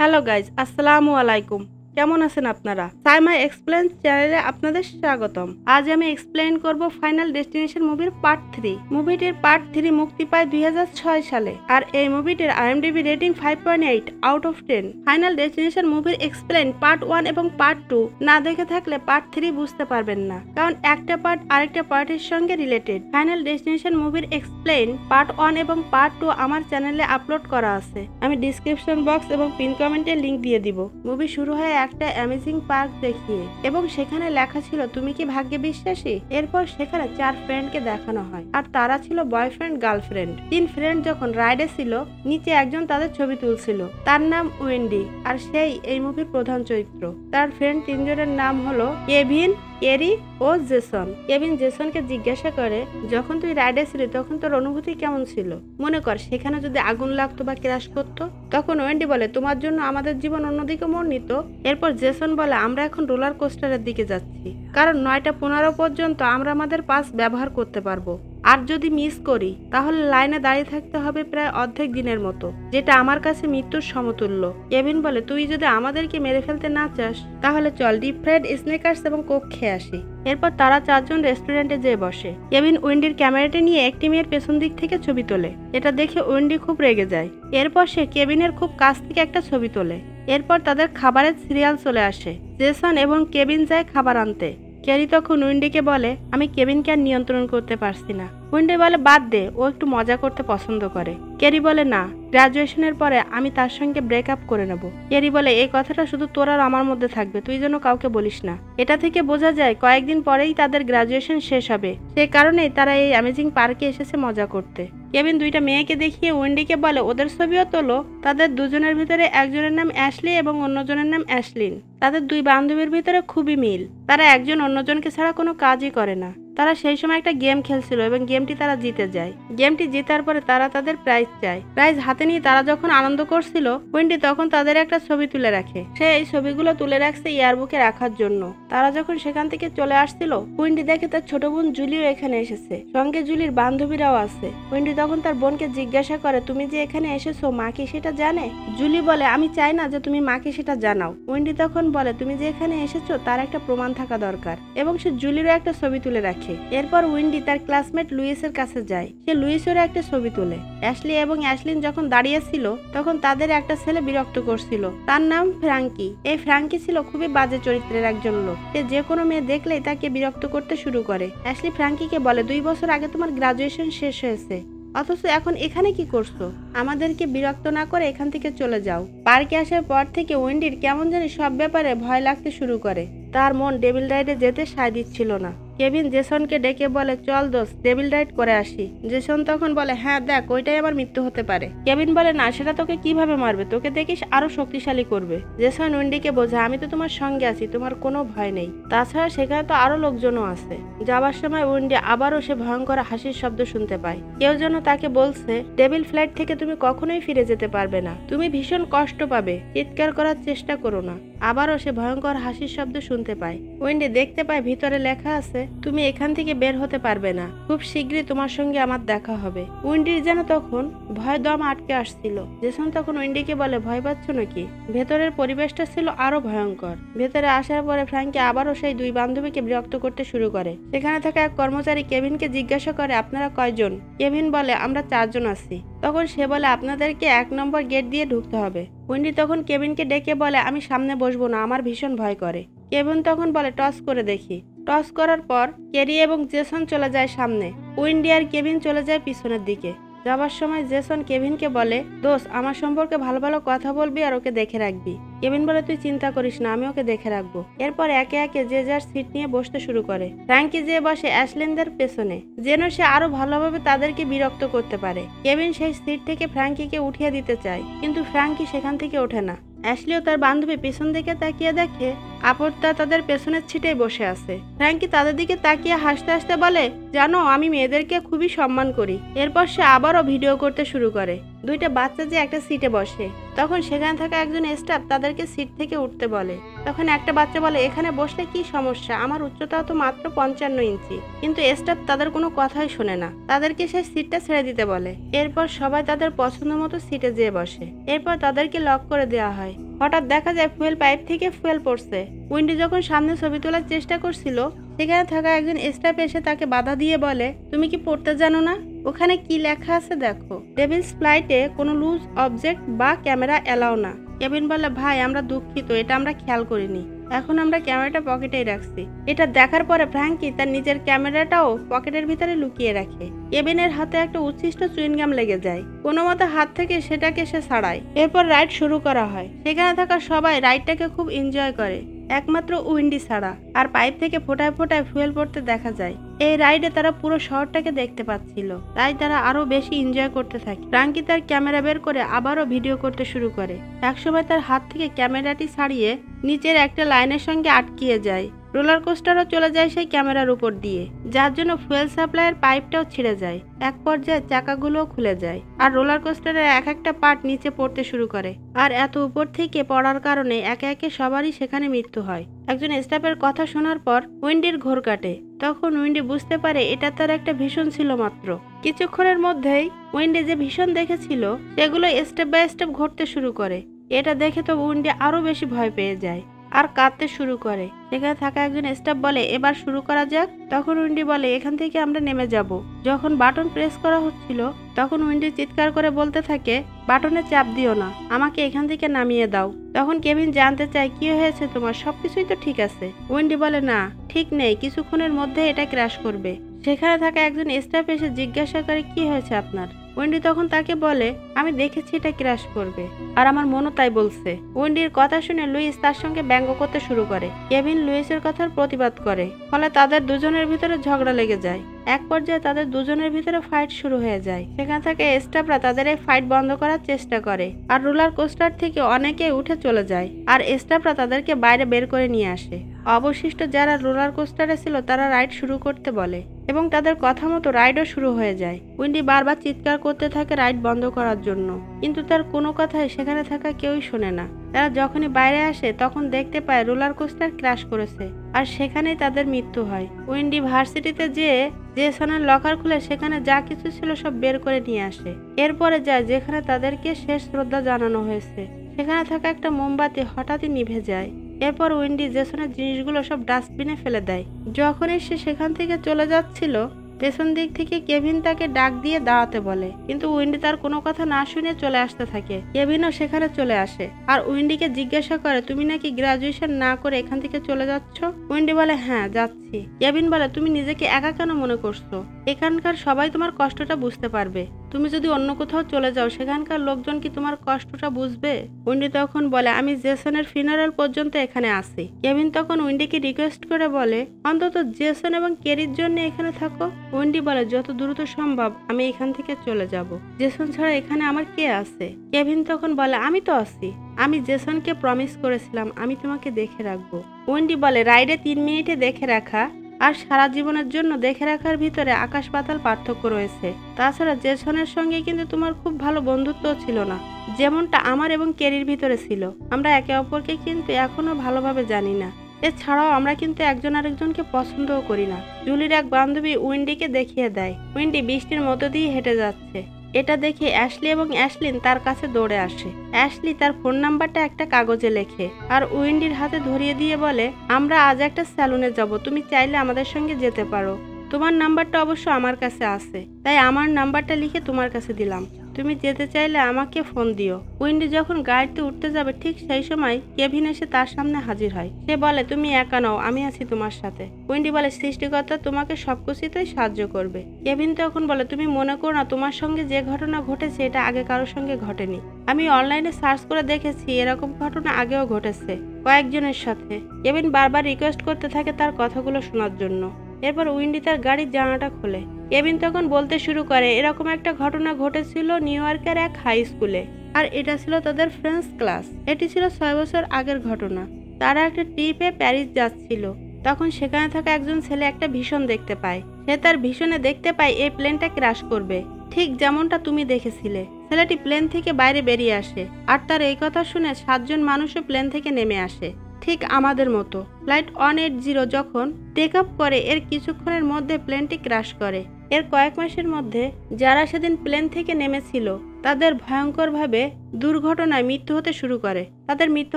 Hello guys, আসসালামু আলাইকুম। কেমন আছেন আপনারা? সাইমা এক্সপ্লেন চ্যানেলে আপনাদের স্বাগতম। আজ আমি এক্সপ্লেইন করব ফাইনাল ডেস্টিনেশন মুভির পার্ট 3। মুভিটির পার্ট 3 মুক্তি পায় 2006 সালে, আর এই মুভিটির IMDb rating 5.8 out of 10। Final destination মুভির এক্সপ্লেইন পার্ট 1 এবং পার্ট 2 না দেখে থাকলে পার্ট 3 বুঝতে পারবেন না, কারণ একটা পার্ট আরেকটা পার্টের সঙ্গে রিলেটেড। ফাইনাল ডেস্টিনেশন মুভির এক্সপ্লেইন পার্ট 1 এবং পার্ট 2 আমার চ্যানেলে আপলোড করা আছে। আমি ডিসক্রিপশন বক্স এবং পিন কমেন্টে লিংক দিয়ে দিব। মুভি শুরু হয় একটা অ্যামেজিং পার্ক দেখিয়ে, এবং সেখানে লেখা ছিল তুমি কি ভাগ্যে বিশ্বাসী। এরপর সেখানে 4 ফ্রেন্ডকে দেখানো হয়, আর তারা ছিল বয়ফ্রেন্ড গার্লফ্রেন্ড। 3 ফ্রেন্ড যখন রাইডে ছিল, নিচে একজন তাদের ছবি তুলছিল, তার নাম ওয়েন্ডি, আর সেই এই মুভির প্রধান চরিত্র। তার ফ্রেন্ড 3 জনের নাম হলো কেভিন, কেরি ও জেসন। কেভিন জেসনকে জিজ্ঞাসা করে, যখন তুই রাইডে ছিলি তখন তোর অনুভূতি কেমন ছিল? মনে কর সেখানে যদি আগুন লাগতো বা ক্র্যাশ করতো। তখন ওয়েন্ডি বলে, তোমার জন্য আমাদের জীবন অন্যদিকে মোড় নিত। এরপর জেসন বলে, আমরা এখন রোলার কোস্টারের দিকে যাচ্ছি, কারণ 9টা 15 পর্যন্ত আমরা আমাদের পাস ব্যবহার করতে পারবো। আর যদি মিস করি তাহলে লাইনে দাঁড়িয়ে থাকতে হবে প্রায় অর্ধেক দিনের মতো, যেটা আমার কাছে মৃত্যুর সমতুল্য। কেভিন বলে, তুই যদি আমাদেরকে মেরে ফেলতে না চাস তাহলে চল ডিপ ফ্রাইড স্নেকার্স এবং কোক খেয়ে আসি। এরপর তারা 4 জন রেস্টুরেন্টে যেয়ে বসে। কেভিন ওয়েন্ডির ক্যামেরাটা নিয়ে একটি মেয়ের পেছন দিক থেকে ছবি তোলে। এটা দেখে ওয়েন্ডি খুব রেগে যায়। এরপর সে কেভিনের খুব কাছ থেকে একটা ছবি তোলে। এরপর তাদের খাবারের সিরিয়াল চলে আসে। জেসন এবং কেভিন যায় খাবার আনতে। ক্যারি তখন উইন্ডিকে বলে, আমি কেভিনকে আর নিয়ন্ত্রণ করতে পারছি না। উইন্ডি বলে, বাদ দে, ও একটু মজা করতে পছন্দ করে। ক্যারি বলে, না, গ্রাজুয়েশনের পরে আমি তার সঙ্গে ব্রেকআপ করে নেব। ক্যারি বলে, এই কথাটা শুধু তোর আর আমার মধ্যে থাকবে, তুই যেন কাউকে বলিস না। এটা থেকে বোঝা যায় কয়েকদিন পরেই তাদের গ্রাজুয়েশন শেষ হবে, সে কারণেই তারা এই অ্যামেজিং পার্কে এসেছে মজা করতে। কেভিন 2টা মেয়েকে দেখিয়ে উইন্ডিকে বলে, ওদের ছবিও তোলো। তাদের দুজনের ভিতরে একজনের নাম অ্যাশলি এবং অন্যজনের নাম অ্যাশলিন। তাদের 2 বান্ধবীর ভিতরে খুবই মিল। তারা একজন অন্যজনকে ছাড়া কোনো কাজই করে না। তারা সেই সময় একটা গেম খেলছিল এবং গেমটি তারা জিতে যায়। গেমটি জেতার পরে তারা তাদের প্রাইজ চায়। প্রাইজ হাতে নিয়ে তারা যখন আনন্দ করছিল, উইন্ডি তখন তাদের একটা ছবি তুলে রাখে। সে এই ছবিগুলো তুলে রাখছে ইয়ারবুকে রাখার জন্য। তারা যখন সেখান থেকে চলে আসছিল, উইন্ডি দেখে তার ছোট বোন জুলিও এখানে এসেছে, সঙ্গে জুলির বান্ধবীরাও আছে। উইন্ডি তখন তার বোনকে জিজ্ঞাসা করে, তুমি যে এখানে এসেছো মা কি সেটা জানে? জুলি বলে, আমি চাই না যে তুমি মাকে সেটা জানাও। উইন্ডি তখন বলে, তুমি যে এখানে এসেছো তার একটা প্রমাণ থাকা দরকার, এবং সে জুলিরও একটা ছবি তুলে রাখে। এরপর উইন্ডি তার ক্লাসমেট লুইসের কাছে যায়। সে লুইসেরও একটা ছবি তোলে। অ্যাশলি এবং অ্যাশলিন যখন দাঁড়িয়েছিল তখন তাদের একটা ছেলে বিরক্ত করছিল, তার নাম ফ্র্যাঙ্কি। এই ফ্র্যাঙ্কি ছিল খুবই বাজে চরিত্রের একজন লোক। সে যে কোনো মেয়ে দেখলেই তাকে বিরক্ত করতে শুরু করে। অ্যাশলি ফ্র্যাঙ্কিকে বলে, 2 বছর আগে তোমার গ্রাজুয়েশন শেষ হয়েছে, অথচ এখন এখানে কি করছো? আমাদেরকে বিরক্ত না করে এখান থেকে চলে যাও। পার্কে আসার পর থেকে উইন্ডির কেমন জানি সব ব্যাপারে ভয় লাগতে শুরু করে। তার মন ডেভিল রাইডে যেতে সায় দিচ্ছিল না। কেভিন জেসনকে ডেকে বলে, চল দোস্ত, ডেভিল রাইড করে আসি। জেসন তখন বলে, হ্যাঁ দেখ, ওইটাই আমার মৃত্যু হতে পারে। কেভিন বলে, না, সেটা তোকে কিভাবে মারবে, তোকে দেখিস আরো শক্তিশালী করবে। জেসন উইন্ডিকে বোঝা, আমি তো তোমার সঙ্গে আছি, তোমার কোনো ভয় নেই। তাছাড়া সেখানে তো আরো লোকজনও আছে। যাবার সময় উইন্ডি আবারও সে ভয়ঙ্কর হাসির শব্দ শুনতে পায়। কেউ যেন তাকে বলছে, ডেভিল ফ্লাইট থেকে তুমি কখনোই ফিরে যেতে পারবে না, তুমি ভীষণ কষ্ট পাবে, চিৎকার করার চেষ্টা করো না। আবারও সে ভয়ঙ্কর হাসির শব্দ শুনতে পায়। উইন্ডি দেখতে পায় ভিতরে লেখা আছে, তুমি এখান থেকে বের হতে পারবে না, খুব শীঘ্রই তোমার সঙ্গে আমার দেখা হবে। উইন্ডির যেন তখন ভয় দম আটকে আসছিল। জেসন তখন উইন্ডিকে বলে, ভয় পাচ্ছ নাকি? ভেতরের পরিবেশটা ছিল আরো ভয়ঙ্কর। ভেতরে আসার পরে ফ্র্যাঙ্কি আবারও সেই 2 বান্ধবীকে বিরক্ত করতে শুরু করে। সেখানে থাকা এক কর্মচারী কেভিনকে জিজ্ঞাসা করে, আপনারা কয়জন? কেভিন বলে, আমরা 4 জন আছি। তখন সে বলে, আপনাদেরকে 1 নম্বর গেট দিয়ে ঢুকতে হবে। উইন্ডি তখন কেভিনকে ডেকে বলে, আমি সামনে বসবো না, আমার ভীষণ ভয় করে। কেভিন তখন বলে, টস করে দেখি। টস করার পর ক্যারি এবং জেসন চলে যায় সামনে, উইন্ডি আর কেভিন চলে যায় পিছনের দিকে। যাবার সময় জেসন কেভিনকে বলে, দোস্ত, আমার সম্পর্কে ভালো ভালো কথা বলবি আর ওকে দেখে রাখবি। কেভিন বলে, তুই চিন্তা করিস না, আমি ওকে দেখে রাখবো। এরপর একে একে যে যার সিট নিয়ে বসতে শুরু করে। ফ্র্যাঙ্কি যে বসে অ্যাশলিনদের পেছনে, যেন সে আরো ভালোভাবে তাদেরকে বিরক্ত করতে পারে। কেভিন সেই সিট থেকে ফ্র্যাঙ্কিকে উঠিয়ে দিতে চায়, কিন্তু ফ্র্যাঙ্কি সেখান থেকে ওঠে না। অ্যাশলিও তার বান্ধবী পেছন দিকে তাকিয়ে দেখে আপরটা তাদের পেছনের ছিটেই বসে আছে। ফ্র্যাঙ্কি তাদের দিকে তাকিয়ে হাসতে হাসতে বলে, জানো, আমি মেয়েদেরকে খুবই সম্মান করি। এরপর সে আবারও ভিডিও করতে শুরু করে। দুইটা বাচ্চা যে একটা সিটে বসে। তখন সেখানে থাকা একজন স্টাফ তাদেরকে সিট থেকে উঠতে বলে। তখন একটা বাচ্চা বলে, এখানে বসলে কি সমস্যা, আমার উচ্চতা তো মাত্র 55 ইঞ্চি। কিন্তু স্টাফ তাদের কোনো কথাই শোনে না, তাদেরকে সেই সিটটা ছেড়ে দিতে বলে। এরপর সবাই তাদের পছন্দ মতো সিটে যেয়ে বসে। এরপর তাদেরকে লক করে দেওয়া হয়। হঠাৎ দেখা যায় ফুয়েল পাইপ থেকে ফুয়েল পড়ছে। উইন্ডি যখন সামনে ছবি তোলার চেষ্টা করছিল, সেখানে থাকা একজন স্টাফ এসে তাকে বাধা দিয়ে বলে, তুমি কি পড়তে জানো না? ওখানে কি লেখা আছে দেখো, ডেভিলস ফ্লাইটে কোনো লুজ অবজেক্ট বা ক্যামেরা এলাও না। কেভিন বলে, ভাই আমরা দুঃখিত, এটা আমরা খেয়াল করিনি। এখন আমরা ক্যামেরাটা পকেটেই রাখছি। এটা দেখার পরে ফ্র্যাঙ্কি তার নিজের ক্যামেরাটাও পকেটের ভিতরে লুকিয়ে রাখে। কেভিনের হাতে একটা উচ্ছিষ্ট চুইনগাম লেগে যায়। কোনো মতো হাত থেকে সেটাকে সে ছাড়ায়। এরপর রাইড শুরু করা হয়। সেখানে থাকা সবাই রাইডটাকে খুব এনজয় করে, একমাত্র উইন্ডি ছাড়া। আর পাইপ থেকে ফোটায় ফোটায় ফুয়েল পড়তে দেখা যায়। এই রাইডে তারা পুরো শহরটাকে দেখতে পাচ্ছিল, তাই তারা আরো বেশি এনজয় করতে থাকে। ফ্র্যাঙ্কি তার ক্যামেরা বের করে আবারও ভিডিও করতে শুরু করে। একসময় তার হাত থেকে ক্যামেরাটি ছাড়িয়ে নিচের একটা লাইনের সঙ্গে আটকিয়ে যায়। রোলার কোস্টারও চলে যায় সেই ক্যামেরার উপর দিয়ে, যার জন্য ফুয়েল সাপ্লাইয়ের পাইপটাও ছিঁড়ে যায়। এক পর্যায়ে চাকাগুলোও খুলে যায় আর রোলার কোস্টারের এক একটা পার্ট নিচে পড়তে শুরু করে। আর এত উপর থেকে পড়ার কারণে একে একে সবারই সেখানে মৃত্যু হয়। একজন স্টাফের কথা শোনার পর উইন্ডির ঘোর কাটে। তখন উইন্ডি বুঝতে পারে এটা তার একটা ভীষণ ছিল মাত্র। কিছুক্ষণের মধ্যেই উইন্ডি যে ভীষণ দেখেছিল সেগুলো স্টেপ বাই স্টেপ ঘটতে শুরু করে। এটা দেখে তো উইন্ডি আরো বেশি ভয় পেয়ে যায় আর কাঁদতে শুরু করে। সেখানে থাকা একজন স্টাফ বলে, এবার শুরু করা যাক। তখন উইন্ডি বলে, এখান থেকে আমরা নেমে যাব। যখন বাটন প্রেস করা হচ্ছিল তখন উইন্ডি চিৎকার করে বলতে থাকে, বাটনে চাপ দিও না, আমাকে এখান থেকে নামিয়ে দাও। তখন কেভিন জানতে চায়, কি হয়েছে তোমার, সবকিছুই তো ঠিক আছে। উইন্ডি বলে, না ঠিক নেই, কিছুক্ষণের মধ্যে এটা ক্র্যাশ করবে। সেখানে থাকা একজন স্টাফ এসে জিজ্ঞাসা করে, কি হয়েছে আপনার? উইন্ডি তখন তাকে বলে, আমি দেখেছি এটা ক্র্যাশ করবে আর আমার মনও তাই বলছে। উইন্ডির কথা শুনে লুইস তার সঙ্গে ব্যঙ্গ করতে শুরু করে। কেভিন লুইসের কথার প্রতিবাদ করে, ফলে তাদের দুজনের ভিতরে ঝগড়া লেগে যায়। এক পর্যায়ে তাদের দুজনের ভিতরে ফাইট শুরু হয়ে যায়। সেখান থেকে স্টাফরা তাদের এই ফাইট বন্ধ করার চেষ্টা করে আর রোলার কোস্টার থেকে অনেকে উঠে চলে যায় আর স্টাফরা তাদেরকে বাইরে বের করে নিয়ে আসে। অবশিষ্ট যারা রোলার কোস্টারে ছিল তারা রাইড শুরু করতে বলে এবং তাদের কথা মতো রাইডও শুরু হয়ে যায়। উইন্ডি বারবার চিৎকার করতে থাকে রাইড বন্ধ করার জন্য, কিন্তু তার কোনো কথাই সেখানে থাকা কেউই শোনে না। তারা যখনই বাইরে আসে তখন দেখতে পায় রোলার কোস্টার ক্র্যাশ করেছে আর সেখানেই তাদের মৃত্যু হয়। উইন্ডি ভার্সিটিতে যেয়ে জেসনের লকার খুলে সেখানে যা কিছু ছিল সব বের করে নিয়ে আসে। এরপরে যায় যেখানে তাদেরকে শেষ শ্রদ্ধা জানানো হয়েছে। সেখানে থাকা একটা মোমবাতি হঠাৎই নিভে যায়। এরপর উইন্ডি জেসনের জিনিসগুলো সব ডাস্টবিনে ফেলে দেয়। যখনই সে সেখান থেকে চলে যাচ্ছিল পেছন দিক থেকে কেভিন তাকে ডাক দিয়ে দাঁড়াতে বলে, কিন্তু উইন্ডি তার কোনো কথা না শুনে চলে আসতে থাকে। কেভিনও সেখানে চলে আসে আর উইন্ডিকে জিজ্ঞাসা করে, তুমি নাকি গ্রাজুয়েশন না করে এখান থেকে চলে যাচ্ছ? উইন্ডি বলে, হ্যাঁ যাচ্ছি। কেভিন বলে, তুমি নিজেকে একা কেন মনে করছো? এখানকার সবাই তোমার কষ্টটা বুঝতে পারবে। তুমি যদি অন্য কোথাও চলে যাও সেখানকার লোকজন কি তোমার কষ্টটা বুঝবে? উইন্ডি তখন বলে, আমি জেসনের ফিনারেল পর্যন্ত এখানে আসি। কেভিন তখন উইন্ডিকে রিকোয়েস্ট করে বলে, অন্তত জেসন এবং কেরির জন্য এখানে থাকো। উইন্ডি বলে, যত দ্রুত সম্ভব আমি এখান থেকে চলে যাব। জেসন ছাড়া এখানে আমার কে আছে? কেভিন তখন বলে, আমি তো আছি। আমি জেসনকে প্রমিস করেছিলাম আমি তোমাকে দেখে রাখবো। উইন্ডি বলে, রাইডে 3 মিনিটে দেখে রাখা আর সারা জীবনের জন্য দেখে রাখার ভিতরে আকাশ পাতাল পার্থক্য রয়েছে। তাছাড়া জেসনের সঙ্গে কিন্তু তোমার খুব ভালো বন্ধুত্ব ছিল না, যেমনটা আমার এবং কেরির ভিতরে ছিল। আমরা একে অপরকে কিন্তু এখনো ভালোভাবে জানি না। এছাড়াও আমরা কিন্তু একজন আরেকজনকে পছন্দও করি না। জুলির এক বান্ধবী উইন্ডিকে দেখিয়ে দেয় উইন্ডি বৃষ্টির মধ্য দিয়ে হেঁটে যাচ্ছে। এটা দেখে অ্যাশলি এবং অ্যাশলিন তার কাছে দৌড়ে আসে। অ্যাশলি তার ফোন নাম্বারটা একটা কাগজে লেখে আর উইন্ডির হাতে ধরিয়ে দিয়ে বলে, আমরা আজ একটা স্যালুনে যাব, তুমি চাইলে আমাদের সঙ্গে যেতে পারো। তোমার নাম্বারটা অবশ্য আমার কাছে আছে, তাই আমার নাম্বারটা লিখে তোমার কাছে দিলাম। তুমি যেতে চাইলে আমাকে ফোন দিও। উইন্ডি যখন গাড়িতে উঠতে যাবে ঠিক সেই সময় কেভিন এসে তার সামনে হাজির হয়। সে বলে, তুমি একা নও, আমি আছি তোমার সাথে। উইন্ডি বলে, সৃষ্টিকর্তা তোমাকে সবকিছুতেই সাহায্য করবে। কেভিন তখন বলে, তুমি মনে করো না তোমার সঙ্গে যে ঘটনা ঘটেছে এটা আগে কারোর সঙ্গে ঘটেনি। আমি অনলাইনে সার্চ করে দেখেছি এরকম ঘটনা আগেও ঘটেছে কয়েকজনের সাথে। কেভিন বারবার রিকোয়েস্ট করতে থাকে তার কথাগুলো শোনার জন্য। এরপর উইন্ডি তার গাড়ির জানালাটা খোলে। কেভিন তখন বলতে শুরু করে, এরকম একটা ঘটনা ঘটেছিল নিউ ইয়র্কের এক হাই স্কুলে আর এটা ছিল তাদের ফ্রেঞ্চ ক্লাস। এটি ছিল 6 বছর আগের ঘটনা। তারা একটা ট্রিপে প্যারিস যাচ্ছিল। তখন সেখানে থাকা একজন ছেলে একটা ভীষণ দেখতে পায়। সে তার ভীষণে দেখতে পায় এই প্লেনটা ক্র্যাশ করবে, ঠিক যেমনটা তুমি দেখেছিলে। ছেলেটি প্লেন থেকে বাইরে বেরিয়ে আসে আর তার এই কথা শুনে 7 জন মানুষও প্লেন থেকে নেমে আসে, ঠিক আমাদের মতো। ফ্লাইট 180 যখন টেক আপ করে এর কিছুক্ষণের মধ্যে প্লেনটি ক্র্যাশ করে। এর কয়েক মাসের মধ্যে যারা সেদিন প্লেন থেকে নেমেছিল তাদের ভয়ঙ্করভাবে দুর্ঘটনায় মৃত্যু হতে শুরু করে। তাদের মৃত্যু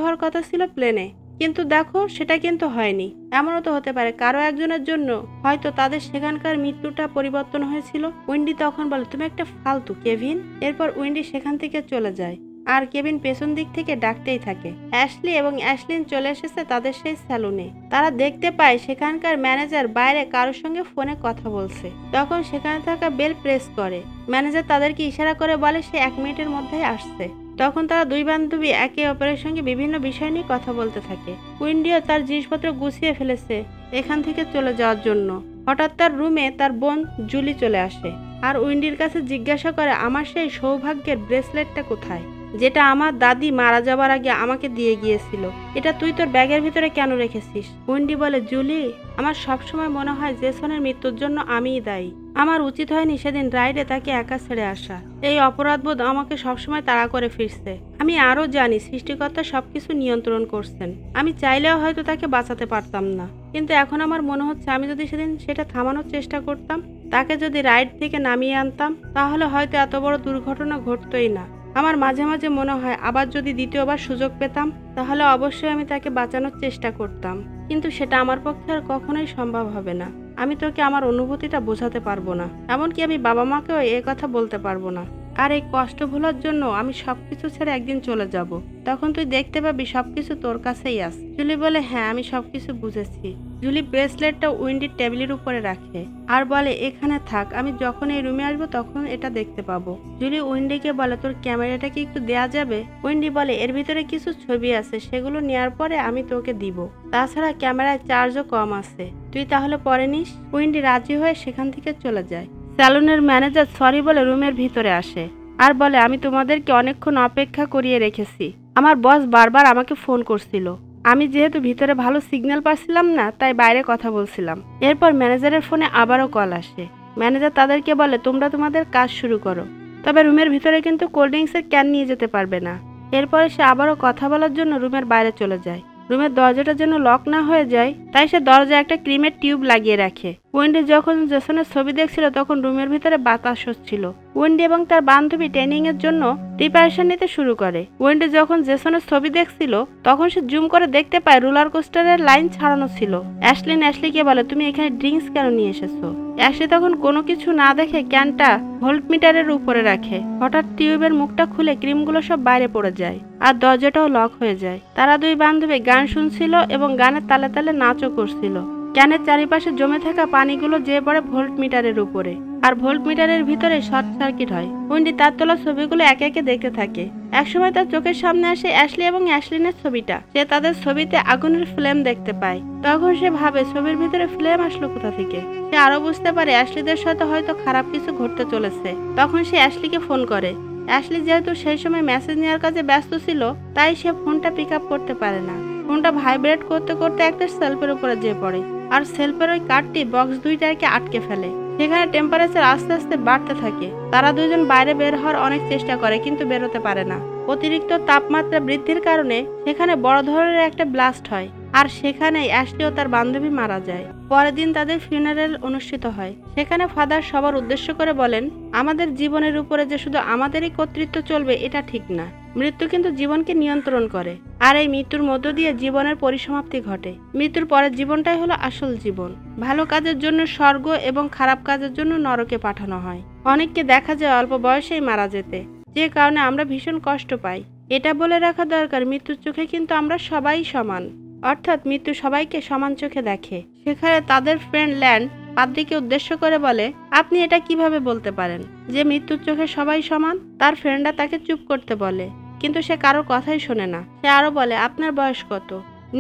হওয়ার কথা ছিল প্লেনে, কিন্তু দেখো সেটা কিন্তু হয়নি। এমনও তো হতে পারে কারো একজনের জন্য হয়তো তাদের সেখানকার মৃত্যুটা পরিবর্তন হয়েছিল। উইন্ডি তখন বলে, তুমি একটা ফালতু কেভিন। এরপর উইন্ডি সেখান থেকে চলে যায় আর কেভিন পেছন দিক থেকে ডাকতেই থাকে। অ্যাশলি এবং অ্যাশলিন চলে এসেছে তাদের সেই স্যালুনে। তারা দেখতে পায় সেখানকার ম্যানেজার বাইরে কারোর সঙ্গে ফোনে কথা বলছে। তখন সেখানে থাকা বেল প্রেস করে। ম্যানেজার তাদেরকে ইশারা করে বলে সে 1 মিনিটের মধ্যেই আসছে। তখন তারা দুই বান্ধবী একে অপরের সঙ্গে বিভিন্ন বিষয় নিয়ে কথা বলতে থাকে। উইন্ডিও তার জিনিসপত্র গুছিয়ে ফেলেছে এখান থেকে চলে যাওয়ার জন্য। হঠাৎ তার রুমে তার বোন জুলি চলে আসে আর উইন্ডির কাছে জিজ্ঞাসা করে, আমার সেই সৌভাগ্যের ব্রেসলেটটা কোথায়, যেটা আমার দাদি মারা যাবার আগে আমাকে দিয়ে গিয়েছিল? এটা তুই তোর ব্যাগের ভিতরে কেন রেখেছিস? উইন্ডি বলে, জুলি, আমার সবসময় মনে হয় জেসনের মৃত্যুর জন্য আমিই দায়ী। আমার উচিত হয়নি সেদিন রাইডে তাকে একা ছেড়ে আসা। এই অপরাধবোধ আমাকে সবসময় তাড়া করে ফিরছে। আমি আরও জানি সৃষ্টিকর্তা সবকিছু নিয়ন্ত্রণ করছেন। আমি চাইলেও হয়তো তাকে বাঁচাতে পারতাম না, কিন্তু এখন আমার মনে হচ্ছে আমি যদি সেদিন সেটা থামানোর চেষ্টা করতাম, তাকে যদি রাইড থেকে নামিয়ে আনতাম, তাহলে হয়তো এত বড় দুর্ঘটনা ঘটতই না। আমার মাঝে মাঝে মনে হয় আবার যদি দ্বিতীয়বার সুযোগ পেতাম তাহলে অবশ্যই আমি তাকে বাঁচানোর চেষ্টা করতাম, কিন্তু সেটা আমার পক্ষে আর কখনোই সম্ভব হবে না। আমি তোকে আমার অনুভূতিটা বোঝাতে পারবো না, এমনকি আমি বাবা মাকেও এ কথা বলতে পারবো না। আর এই কষ্ট ভোলার জন্য আমি সবকিছু ছেড়ে একদিন চলে যাব। তখন তুই দেখতে পাবি সবকিছু তোর কাছেই আছে। জুলি বলে, হ্যাঁ, আমি সবকিছু বুঝেছি। জুলি ব্রেসলেটটা উইন্ডির টেবিলের উপরে রাখে আর বলে, এখানে থাক, আমি যখন এই রুমে আসবো তখন এটা দেখতে পাবো। জুলি উইন্ডিকে বলে, তোর ক্যামেরাটা কি একটু দেয়া যাবে? উইন্ডি বলে, এর ভিতরে কিছু ছবি আছে, সেগুলো নেওয়ার পরে আমি তোকে দিব। তাছাড়া ক্যামেরায় চার্জও কম আছে, তুই তাহলে পরে নিস। উইন্ডি রাজি হয়ে সেখান থেকে চলে যায়। স্যালুনের ম্যানেজার সরি বলে রুমের ভিতরে আসে আর বলে, আমি তোমাদেরকে অনেকক্ষণ অপেক্ষা করিয়ে রেখেছি। আমার বস বারবার আমাকে ফোন করছিল। আমি যেহেতু ভিতরে ভালো সিগন্যাল পাচ্ছিলাম না, তাই বাইরে কথা বলছিলাম। এরপর ম্যানেজারের ফোনে আবারও কল আসে। ম্যানেজার তাদেরকে বলে, তোমরা তোমাদের কাজ শুরু করো, তবে রুমের ভিতরে কিন্তু কোল্ড ড্রিঙ্কসের ক্যান নিয়ে যেতে পারবে না। এরপরে সে আবারও কথা বলার জন্য রুমের বাইরে চলে যায়। রুমের দরজাটা যেন লক না হয়ে যায়, তাই সে দরজায় একটা ক্রিমের টিউব লাগিয়ে রাখে। উইন্ডি যখন জেসনের ছবি দেখছিল তখন রুমের ভিতরে বাতাস হচ্ছিল। উইন্ডি এবং তার বান্ধবী ট্রেনিং এর জন্য প্রিপারেশন নিতে শুরু করে। উইন্ডি যখন জেসনের ছবি দেখছিল তখন সে জুম করে দেখতে পায় রোলার কোস্টারের লাইন ছাড়ানো ছিল। অ্যাশলিকে বলে, তুমি এখানে ড্রিঙ্কস কেন নিয়ে এসেছো? অ্যাশলি তখন কোনো কিছু না দেখে ক্যানটা ভোল্টমিটারের উপরে রাখে। হঠাৎ টিউবের মুখটা খুলে ক্রিমগুলো সব বাইরে পড়ে যায় আর দরজাটাও লক হয়ে যায়। তারা দুই বান্ধবী গান শুনছিল এবং গানের তালে তালে নাচও করছিল। ক্যানের চারিপাশে জমে থাকা পানিগুলো যেয়ে পড়ে ভোল্টমিটারের উপরে আর ভোল্টমিটারের ভিতরে শর্ট সার্কিট হয়। উইন্ডি তার তোলা ছবিগুলো একে একে দেখতে থাকে। একসময় তার চোখের সামনে আসে অ্যাশলি এবং অ্যাশলিনের ছবিটা। সে তাদের ছবিতে আগুনের ফ্লেম দেখতে পায়। তখন সে ভাবে ছবির ভিতরে ফ্লেম আসলো কোথা থেকে। সে আরো বুঝতে পারে অ্যাশলিদের সাথে হয়তো খারাপ কিছু ঘটতে চলেছে। তখন সে অ্যাশলিকে ফোন করে। অ্যাশলি যেহেতু সেই সময় মেসেজ নেওয়ার কাজে ব্যস্ত ছিল, তাই সে ফোনটা পিক আপ করতে পারে না। ফোনটা ভাইব্রেট করতে করতে একটা সেলফের উপরে যেয়ে পড়ে আর সেলফের ওই কাঠটি বক্স দুইটাকে আটকে ফেলে। সেখানে টেম্পারেচার আস্তে আস্তে বাড়তে থাকে। তারা দুজন বাইরে বের হওয়ার অনেক চেষ্টা করে, কিন্তু বেরোতে পারে না। অতিরিক্ত তাপমাত্রা বৃদ্ধির কারণে সেখানে বড় ধরনের একটা ব্লাস্ট হয় আর সেখানেই অ্যাশলি ও তার বান্ধবী মারা যায়। পরের দিন তাদের ফিউনারেল অনুষ্ঠিত হয়। সেখানে ফাদার সবার উদ্দেশ্য করে বলেন, আমাদের জীবনের উপরে যে শুধু আমাদেরই কর্তৃত্ব চলবে এটা ঠিক না। মৃত্যু কিন্তু জীবনকে নিয়ন্ত্রণ করে, আর এই মৃত্যুর মধ্য দিয়ে জীবনের পরিসমাপ্তি ঘটে। মৃত্যুর পরের জীবনটাই হলো আসল জীবন। ভালো কাজের জন্য স্বর্গ এবং খারাপ কাজের জন্য নরকে পাঠানো হয়। অনেককে দেখা যায় অল্প বয়সেই মারা যেতে, যে কারণে আমরা ভীষণ কষ্ট পাই। এটা বলে রাখা দরকার, মৃত্যুর চোখে কিন্তু আমরা সবাই সমান, অর্থাৎ মৃত্যু সবাইকে সমান চোখে দেখে। সেখানে তাদের ফ্রেন্ড ল্যান্ড পাদ্রীকে উদ্দেশ্য করে বলে, আপনি এটা কিভাবে বলতে পারেন যে মৃত্যুর চোখে সবাই সমান? তার ফ্রেন্ডরা তাকে চুপ করতে বলে, কিন্তু সে কারোর কথাই শোনে না। সে আরো বলে, আপনার বয়স কত?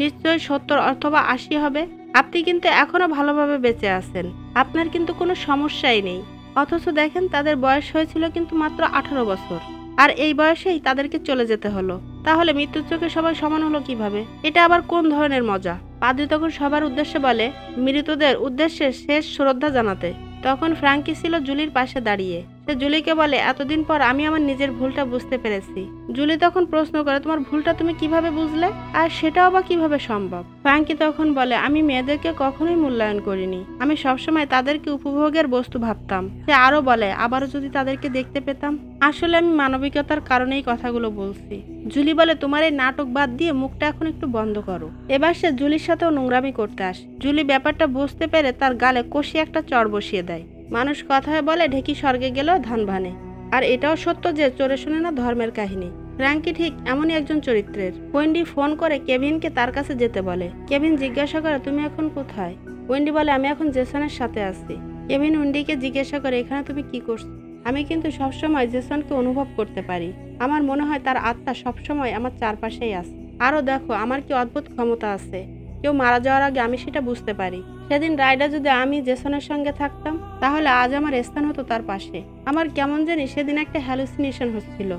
নিশ্চয়ই 70 অথবা 80 হবে। আপনি কিন্তু এখনো ভালোভাবে বেঁচে আছেন, আপনার কিন্তু কোনো সমস্যাই নেই। অথচ দেখেন তাদের বয়স হয়েছিল কিন্তু মাত্র 18 বছর, আর এই বয়সেই তাদেরকে চলে যেতে হলো। তাহলে মৃত্যুর চোখে সবাই সমান হলো কিভাবে? এটা আবার কোন ধরনের মজা? পাদ্রী তখন সবার উদ্দেশ্যে বলে, মৃতদের উদ্দেশ্যে শেষ শ্রদ্ধা জানাতে। তখন ফ্র্যাঙ্কি ছিল জুলির পাশে দাঁড়িয়ে। সে জুলিকে বলে, এতদিন পর আমি আমার নিজের ভুলটা বুঝতে পেরেছি। জুলি তখন প্রশ্ন করে, তোমার ভুলটা তুমি কিভাবে বুঝলে, আর সেটাও বা কিভাবে সম্ভব? ফ্র্যাঙ্কি তখন বলে, আমি মেয়েদেরকে কখনোই মূল্যায়ন করিনি, আমি সবসময় তাদেরকে উপভোগের বস্তু ভাবতাম। সে আরো বলে, আবারও যদি তাদেরকে দেখতে পেতাম। আসলে আমি মানবিকতার কারণেই কথাগুলো বলছি। জুলি বলে, তোমার এই নাটক বাদ দিয়ে মুখটা এখন একটু বন্ধ করো। এবার সে জুলির সাথেও নোংরামি করতে আসে। জুলি ব্যাপারটা বুঝতে পেরে তার গালে কষিয়ে একটা চড় বসিয়ে দেয়। মানুষ কথায় বলে, ঢেকি স্বর্গে গেলেও ধান ভানে। আর এটাও সত্য যে চোরে শুনে না ধর্মের কাহিনী। ফ্র্যাঙ্কি ঠিক এমনই একজন চরিত্রের। ওয়েন্ডি ফোন করে কেভিনকে তার কাছে যেতে বলে। কেভিন জিজ্ঞাসা করে, তুমি এখন কোথায়? ওয়েন্ডি বলে, আমি এখন জেসনের সাথে আছি। কেভিন ওয়েন্ডিকে জিজ্ঞাসা করে, এখানে তুমি কি করছো? আমি কিন্তু সবসময় জেসনকে অনুভব করতে পারি। আমার মনে হয় তার আত্মা সবসময় আমার চারপাশেই আছে। আরও দেখো, আমার কি অদ্ভুত ক্ষমতা আছে। কেউ মারা যাওয়ার আগে আমি সেটা বুঝতে পারি। সেদিন রাইডা যদি আমি জেসনের সঙ্গে থাকতাম, তাহলে আজ আমার স্থান হতো তার পাশে। আমার কেমন জানি সেদিন একটা হ্যালুসিনেশন হচ্ছিল।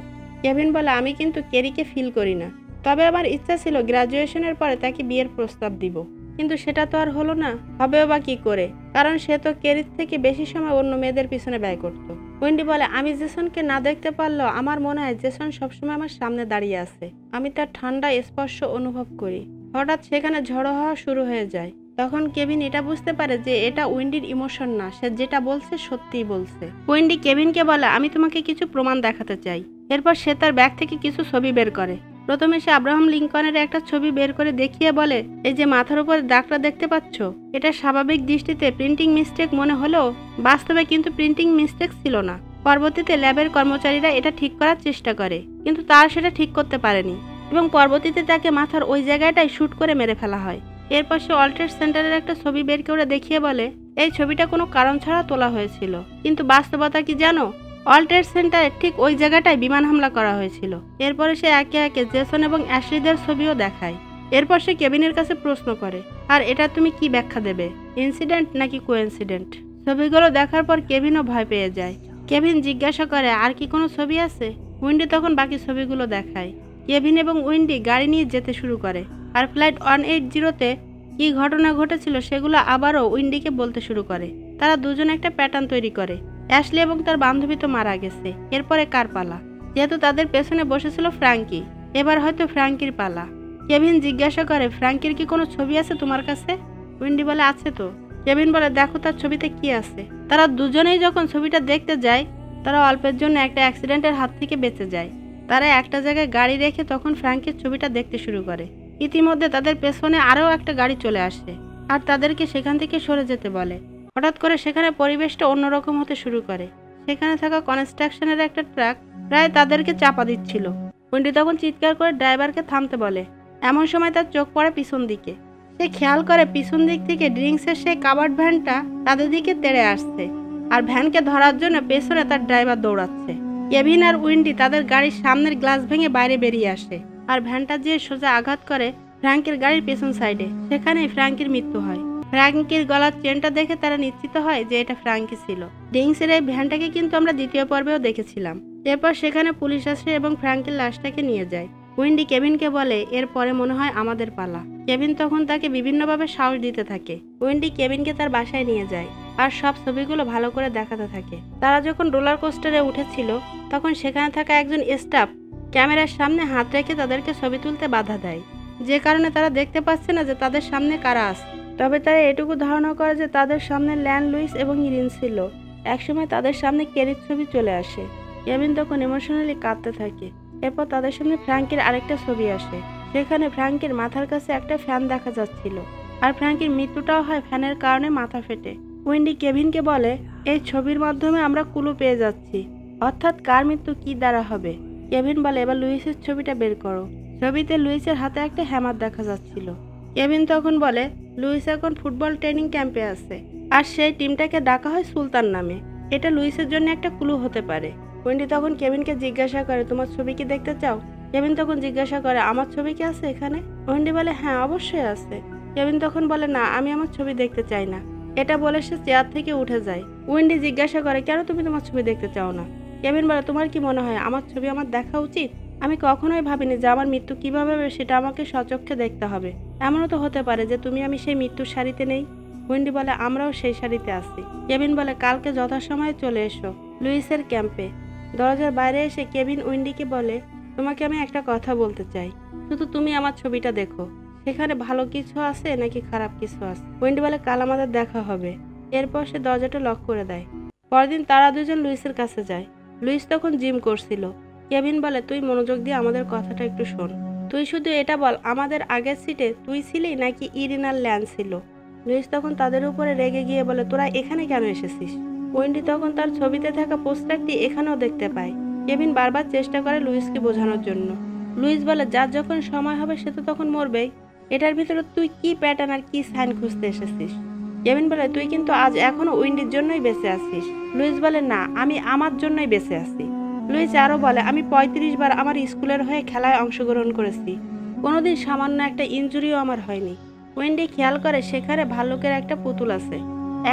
কেভিন বলে, আমি কিন্তু কেরিকে ফিল করি না। তবে আমার ইচ্ছা ছিল গ্রাজুয়েশনের পরে তাকে বিয়ের প্রস্তাব দিব, কিন্তু সেটা তো আর হলো না। হবেও বা কি করে, কারণ সে তো কেরির থেকে বেশি সময় অন্য মেয়েদের পিছনে ব্যয় করত। ওয়েন্ডি বলে, আমি জেসনকে না দেখতে পারলেও আমার মনে হয় জেসন সবসময় আমার সামনে দাঁড়িয়ে আছে। আমি তার ঠান্ডা স্পর্শ অনুভব করি। হঠাৎ সেখানে ঝড়ো হওয়া শুরু হয়ে যায়। তখন কেভিন এটা বুঝতে পারে যে এটা উইন্ডির ইমোশন না, সে যেটা বলছে সত্যিই বলছে। উইন্ডি কেভিনকে বলে, আমি তোমাকে কিছু প্রমাণ দেখাতে চাই। এরপর সে তার ব্যাগ থেকে কিছু ছবি বের করে। প্রথমে সে আব্রাহাম লিঙ্কনের একটা ছবি বের করে দেখিয়ে বলে, এই যে মাথার উপরে দাগটা দেখতে পাচ্ছ, এটা স্বাভাবিক দৃষ্টিতে প্রিন্টিং মিস্টেক মনে হলেও বাস্তবে কিন্তু প্রিন্টিং মিস্টেক ছিল না। পরবর্তীতে ল্যাবের কর্মচারীরা এটা ঠিক করার চেষ্টা করে, কিন্তু তার সেটা ঠিক করতে পারেনি এবং পরবর্তীতে তাকে মাথার ওই জায়গাটায় শুট করে মেরে ফেলা হয়। এরপর সে ওয়ার্ল্ড ট্রেড সেন্টারের একটা ছবি বের করে দেখিয়ে বলে, এই ছবিটা কোনো কারণ ছাড়া তোলা হয়েছিল, কিন্তু বাস্তবতা কি জানো, ওয়ার্ল্ড ট্রেড সেন্টারে ঠিক ওই জায়গাটায় বিমান হামলা করা হয়েছিল। এরপরে সে একে একে জেসন এবং অ্যাশলিদের ছবিও দেখায়। এরপর সে কেভিনের কাছে প্রশ্ন করে, আর এটা তুমি কি ব্যাখ্যা দেবে, ইনসিডেন্ট নাকি কোইন্সিডেন্ট? ছবিগুলো দেখার পর কেভিনও ভয় পেয়ে যায়। কেভিন জিজ্ঞাসা করে, আর কি কোনো ছবি আছে? উইন্ডি তখন বাকি ছবিগুলো দেখায়। কেভিন এবং উইন্ডি গাড়ি নিয়ে যেতে শুরু করে, আর ফ্লাইট 180-তে কি ঘটনা ঘটেছিল সেগুলো আবারও উইন্ডিকে বলতে শুরু করে। তারা দুজন একটা প্যাটার্ন তৈরি করে। অ্যাশলি এবং তার বান্ধবী তো মারা গেছে, এরপরে কার পালা? যেহেতু তাদের পেছনে বসেছিল ফ্র্যাঙ্কি, এবার হয়তো ফ্র্যাঙ্কির পালা। কেভিন জিজ্ঞাসা করে, ফ্র্যাঙ্কির কি কোনো ছবি আছে তোমার কাছে? উইন্ডি বলে, আছে তো। কেভিন বলে, দেখো তার ছবিতে কি আছে। তারা দুজনেই যখন ছবিটা দেখতে যায়, তারা অল্পের জন্য একটা অ্যাক্সিডেন্টের হাত থেকে বেঁচে যায়। তারা একটা জায়গায় গাড়ি রেখে তখন ফ্র্যাঙ্কির ছবিটা দেখতে শুরু করে। ইতিমধ্যে তাদের পেছনে আরও একটা গাড়ি চলে আসে আর তাদেরকে সেখান থেকে সরে যেতে বলে। হঠাৎ করে সেখানে পরিবেশটা অন্যরকম হতে শুরু করে। সেখানে থাকা কনস্ট্রাকশনের একটা ট্রাক প্রায় তাদেরকে চাপা দিচ্ছিল। উইন্ডি তখন চিৎকার করে ড্রাইভারকে থামতে বলে। এমন সময় তার চোখ পড়ে পিছন দিকে। সে খেয়াল করে পিছন দিক থেকে ড্রিঙ্কসের সেই কাভার্ড ভ্যানটা তাদের দিকে তেড়ে আসছে, আর ভ্যানকে ধরার জন্য পেছনে তার ড্রাইভার দৌড়াচ্ছে। কেভিন আর উইন্ডি তাদের গাড়ির সামনের গ্লাস ভেঙে বাইরে বেরিয়ে আসে, আর ভ্যানটা যে সোজা আঘাত করে ফ্র্যাঙ্কির গাড়ির পেছন সাইডে। সেখানেই ফ্র্যাঙ্কির মৃত্যু হয়। ফ্র্যাঙ্কির গলার চেনটা দেখে তারা নিশ্চিত হয় যে এটা ফ্র্যাঙ্কি ছিল। ড্রিঙ্কসের এই ভ্যানটাকে কিন্তু আমরা দ্বিতীয় পর্বেও দেখেছিলাম। এরপর সেখানে পুলিশ আসে এবং ফ্র্যাঙ্কির লাশটাকে নিয়ে যায়। উইন্ডি কেভিনকে বলে, এরপরে মনে হয় আমাদের পালা। কেভিন তখন তাকে বিভিন্নভাবে সাহস দিতে থাকে। উইন্ডি কেভিনকে তার বাসায় নিয়ে যায় আর সব ছবিগুলো ভালো করে দেখাতে থাকে। তারা যখন রোলার কোস্টারে উঠেছিল, তখন সেখানে থাকা একজন স্টাফ ক্যামেরার সামনে হাত রেখে তাদেরকে ছবি তুলতে বাধা দেয়, যে কারণে তারা দেখতে পাচ্ছে না যে তাদের সামনে কারা আছে। তবে তারা এটুকু ধারণা করে যে তাদের সামনে ল্যান লুইস এবং ইরিন ছিল। একসময় তাদের সামনে কেরির ছবি চলে আসে। কেভিন তখন ইমোশনালি কাঁদতে থাকে। এরপর তাদের সামনে ফ্র্যাঙ্কির আরেকটা ছবি আসে। সেখানে ফ্র্যাঙ্কির মাথার কাছে একটা ফ্যান দেখা যাচ্ছিল, আর ফ্র্যাঙ্কির মৃত্যুটাও হয় ফ্যানের কারণে মাথা ফেটে। উইন্ডি কেভিনকে বলে, এই ছবির মাধ্যমে আমরা ক্লু পেয়ে যাচ্ছি, অর্থাৎ কার মৃত্যু কি দ্বারা হবে। কেভিন বলে, এবার লুইসের ছবিটা বের করো। ছবিতে লুইসের হাতে একটা হ্যামার দেখা যাচ্ছিল। কেভিন তখন বলে, লুইস এখন ফুটবল ট্রেনিং ক্যাম্পে আছে, আর সেই টিমটাকে ডাকা হয় সুলতান নামে। এটা লুইসের জন্য একটা ক্লু হতে পারে। উইন্ডি তখন কেভিনকে জিজ্ঞাসা করে, তোমার ছবি কি দেখতে চাও? কেভিন তখন জিজ্ঞাসা করে, আমার ছবি কি আছে এখানে? উইন্ডি বলে, হ্যাঁ অবশ্যই আছে। কেভিন তখন বলে, না, আমি আমার ছবি দেখতে চাই না। এটা বলে সে চেয়ার থেকে উঠে যায়। উইন্ডি জিজ্ঞাসা করে, কেন তুমি তোমার ছবি দেখতে চাও না? কেভিন বলে, তোমার কি মনে হয় আমার ছবি আমার দেখা উচিত? আমি কখনোই ভাবিনি যে আমার মৃত্যু কিভাবে হবে সেটা আমাকে স্বচক্ষে দেখতে হবে। এমনও তো হতে পারে যে আমি সেই মৃত্যুর সারিতে নেই। উইন্ডি বলে, আমরাও সেই সারিতে আছি। কেভিন বলে, কালকে যথাসময়ে চলে এসো। লুইসের ক্যাম্পে। দরজার বাইরে এসে কেভিন উইন্ডিকে বলে, তোমাকে আমি একটা কথা বলতে চাই, শুধু তুমি আমার ছবিটা দেখো, সেখানে ভালো কিছু আছে নাকি খারাপ কিছু আছে। উইন্ডি বলে, কাল আমাদের দেখা হবে। এরপর সে দরজাটা লক করে দেয়। পরদিন তারা দুজন লুইসের কাছে যায়। লুইস তখন জিম করছিল। কেভিন বলে, তুই মনোযোগ দিয়ে আমাদের কথাটা একটু শোন, তুই শুধু এটা বল, আমাদের আগের সিটে তুই ছিলি নাকি ইরিন আর ল্যান ছিল। লুইস তখন তাদের উপরে রেগে গিয়ে বলে, তোরা এখানে কেন এসেছিস। উইন্ডি তখন তার ছবিতে থাকা পোস্টারটি এখানেও দেখতে পায়। কেভিন বারবার চেষ্টা করে লুইসকে বোঝানোর জন্য। লুইস বলে, যার যখন সময় হবে সে তো তখন মরবেই, এটার ভিতরে তুই কি প্যাটার্ন আর কি সাইন খুঁজতে এসেছিস। কেভিন বলে, তুই কিন্তু আজ এখনো উইন্ডির জন্যই বেঁচে আছিস। লুইস বলে, না, আমি আমার জন্যই বেঁচে আছি। লুইস আরও বলে, আমি 35 বার আমার স্কুলের হয়ে খেলায় অংশগ্রহণ করেছি, কোনোদিন সামান্য একটা ইনজুরিও আমার হয়নি। উইন্ডি খেয়াল করে সেখানে ভাল্লুকের একটা পুতুল আছে।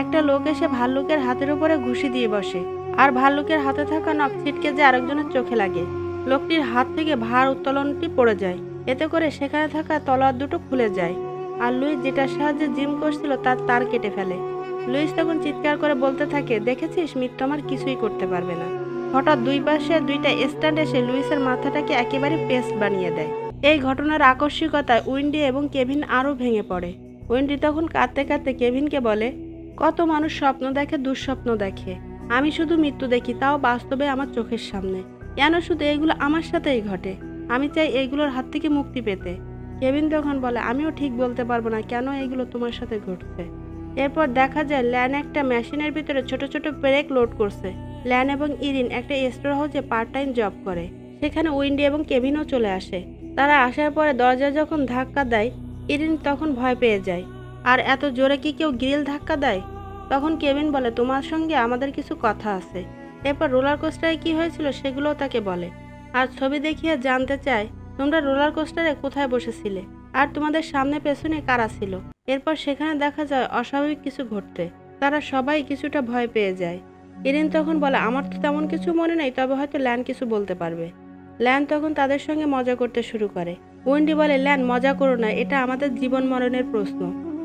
একটা লোক এসে ভাল্লুকের হাতের উপরে ঘুষি দিয়ে বসে, আর ভাল্লুকের হাতে থাকা নখ ছিটকে যে আরেকজনের চোখে লাগে। লোকটির হাত থেকে ভার উত্তোলনটি পড়ে যায়, এতে করে সেখানে থাকা তলোয়ার দুটো খুলে যায়, আর লুইস যেটার সাহায্যে জিম করছিল তার তার কেটে ফেলে। লুইস তখন চিৎকার করে বলতে থাকে, দেখেছিস, মৃত্যু আমার কিছুই করতে পারবে না। হঠাৎ দুই পাশে দুইটা স্ট্যান্ড এসে লুইসের মাথাটাকে একেবারে পেস্ট বানিয়ে দেয়। এই ঘটনার আকস্মিকতায় উইন্ডি এবং কেভিন আরও ভেঙে পড়ে। উইন্ডি তখন কাঁদতে কাঁদতে কেভিনকে বলে, কত মানুষ স্বপ্ন দেখে, দুঃস্বপ্ন দেখে, আমি শুধু মৃত্যু দেখি, তাও বাস্তবে আমার চোখের সামনে। কেন শুধু এগুলো আমার সাথেই ঘটে? আমি চাই এইগুলোর হাত থেকে মুক্তি পেতে। কেভিন তখন বলে, আমিও ঠিক বলতে পারবো না কেন এগুলো তোমার সাথে ঘটছে। এরপর দেখা যায় ল্যান একটা মেশিনের ভিতরে ছোট ছোট ব্রেক লোড করছে। ল্যান এবং ইরিন একটা স্টোর হাউসে পার্ট টাইম জব করে। সেখানে উইন্ডি এবং কেভিনও চলে আসে। তারা আসার পরে দরজা যখন ধাক্কা দেয়, ইরিন তখন ভয় পেয়ে যায়। আর এত জোরে কি কেউ গ্রিল ধাক্কা দেয়? তখন কেভিন বলে, তোমার সঙ্গে আমাদের কিছু কথা আছে। এরপর রোলার কোস্টারে কি হয়েছিল সেগুলোও তাকে বলে, আর ছবি দেখিয়ে জানতে চায়, তোমরা রোলার কোস্টারে কোথায় বসেছিলে আর তোমাদের সামনে পেছনে কারা ছিল। এরপর সেখানে দেখা যায় অস্বাভাবিক কিছু ঘটতে। তারা সবাই কিছুটা ভয় পেয়ে যায়। ইরিন তখন বলে, আমার তো তেমন কিছু মনে নেই, তবে হয়তো ল্যান কিছু বলতে পারবে। ল্যান তখন তাদের সঙ্গে মজা করতে শুরু করে। উইন্ডি বলে, ল্যান, মজা করো না, এটা আমাদের জীবন মরণের প্রশ্ন।